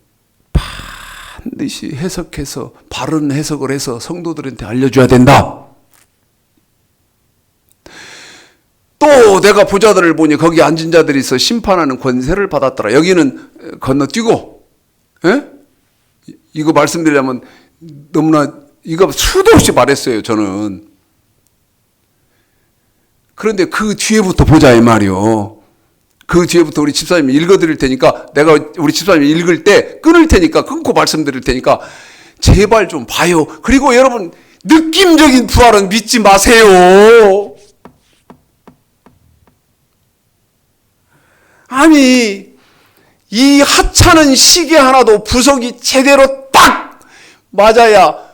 반드시 해석해서 바른 해석을 해서 성도들한테 알려줘야 된다. 또 내가 보자들을 보니 거기 앉은 자들이 있어 심판하는 권세를 받았더라. 여기는 건너뛰고, 예? 이거 말씀드리려면 너무나 이거 수도 없이 말했어요, 저는. 그런데 그 뒤에부터 보자 이 말이요. 그 뒤에부터 우리 집사님이 읽어드릴 테니까 내가 우리 집사님이 읽을 때 끊을 테니까 끊고 말씀드릴 테니까 제발 좀 봐요. 그리고 여러분 느낌적인 부활은 믿지 마세요. 아니 이 하찮은 시계 하나도 부속이 제대로 딱 맞아야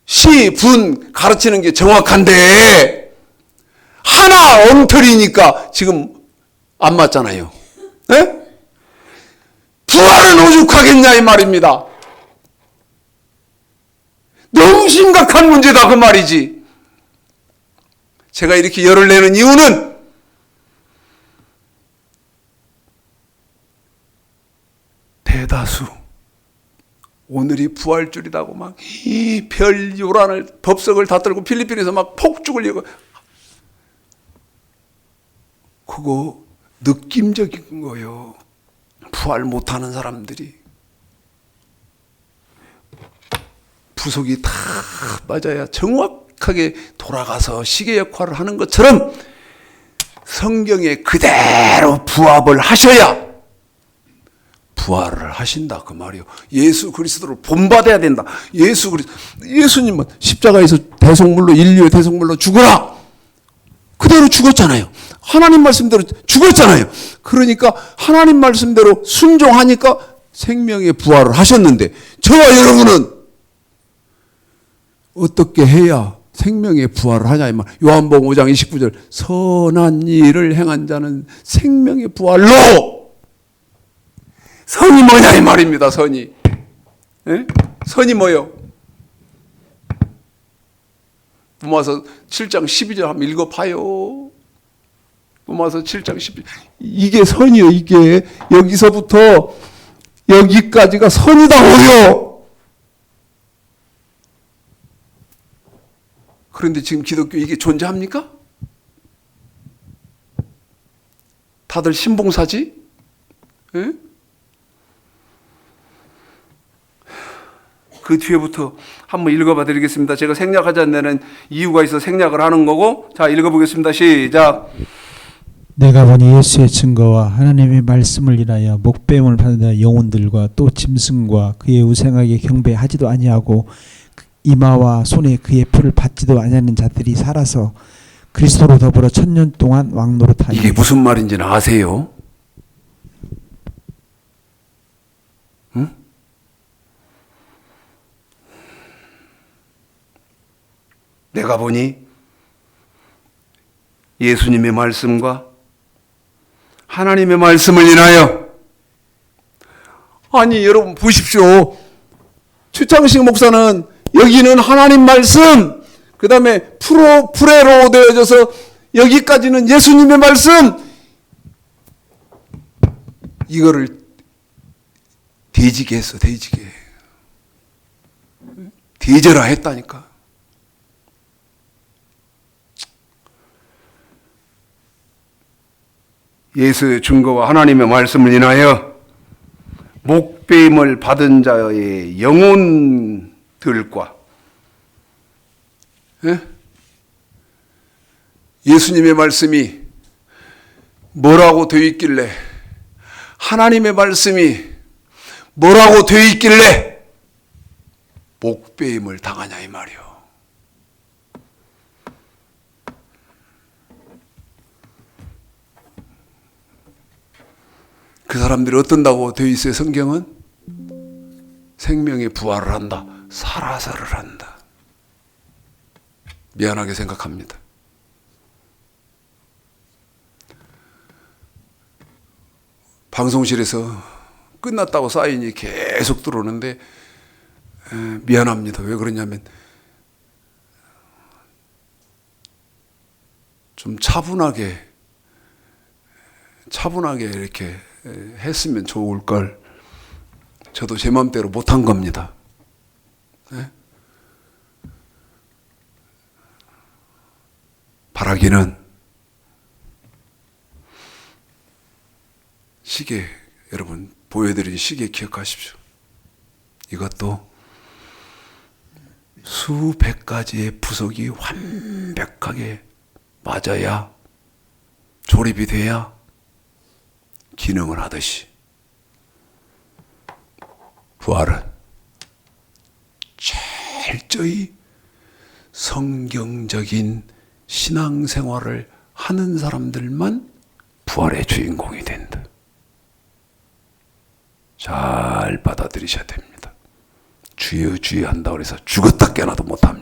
시, 분 가르치는 게 정확한데 하나 엉터리니까 지금 안 맞잖아요. 네? 부활은 오죽하겠냐 이 말입니다. 너무 심각한 문제다 그 말이지. 제가 이렇게 열을 내는 이유는 대다수 오늘이 부활줄이라고 막 이 별 요란을 법석을 다 들고 필리핀에서 막 폭죽을 이고 그거 느낌적인 거예요. 부활 못하는 사람들이 부속이 다 맞아야 정확하게 돌아가서 시계 역할을 하는 것처럼 성경에 그대로 부합을 하셔야 부활을 하신다 그 말이요. 예수 그리스도를 본받아야 된다. 예수님은 십자가에서 대속물로 인류의 대속물로 죽어라. 그대로 죽었잖아요. 하나님 말씀대로 죽었잖아요. 그러니까 하나님 말씀대로 순종하니까 생명의 부활을 하셨는데 저와 여러분은 어떻게 해야 생명의 부활을 하냐 이 말. 요한복음 5장 29절 선한 일을 행한 자는 생명의 부활로 선이 뭐냐 이 말입니다. 선이. 예? 선이 뭐요? 로마서 7장 12절 한번 읽어봐요. 로마서 7장 12절. 이게 선이요. 이게 여기서부터 여기까지가 선이다고요. 그런데 지금 기독교 이게 존재합니까? 다들 신봉사지? 예? 그 뒤에부터 한번 읽어봐 드리겠습니다. 제가 생략하지 않는 이유가 있어 생략을 하는 거고, 자 읽어보겠습니다. 시작. 내가 보니 예수의 증거와 하나님의 말씀을 인하여 목배임을 받는 영혼들과 또 짐승과 그의 우상에게 경배하지도 아니하고 이마와 손에 그의 표를 받지도 아니하는 자들이 살아서 그리스도로 더불어 1000년 동안 왕노릇하니. 이게 무슨 말인지는 아세요? 응? 내가 보니 예수님의 말씀과 하나님의 말씀을 인하여, 아니 여러분 보십시오. 최창식 목사는 여기는 하나님 말씀, 그 다음에 프레로 되어져서 여기까지는 예수님의 말씀, 이거를 대지게 했어. 대지게 대제라 했다니까. 예수의 증거와 하나님의 말씀을 인하여 목배임을 받은 자의 영혼들과, 예수님의 말씀이 뭐라고 되어 있길래, 하나님의 말씀이 뭐라고 되어 있길래 목배임을 당하냐 이 말이요. 그 사람들이 어떤다고 되어 있어요? 성경은 생명의 부활을 한다. 살아서를 한다. 미안하게 생각합니다. 방송실에서 끝났다고 사인이 계속 들어오는데 미안합니다. 왜 그러냐면 좀 차분하게 이렇게 했으면 좋을 걸 저도 제 마음대로 못한 겁니다. 네? 바라기는 시계, 여러분 보여드린 시계 기억하십시오. 이것도 수백 가지의 부속이 완벽하게 맞아야, 조립이 돼야 기능을 하듯이 부활은 철저히 성경적인 신앙생활을 하는 사람들만 부활의 주인공이 된다. 잘 받아들이셔야 됩니다. 주여 주여 한다고 해서 죽었다 깨어나도 못합니다.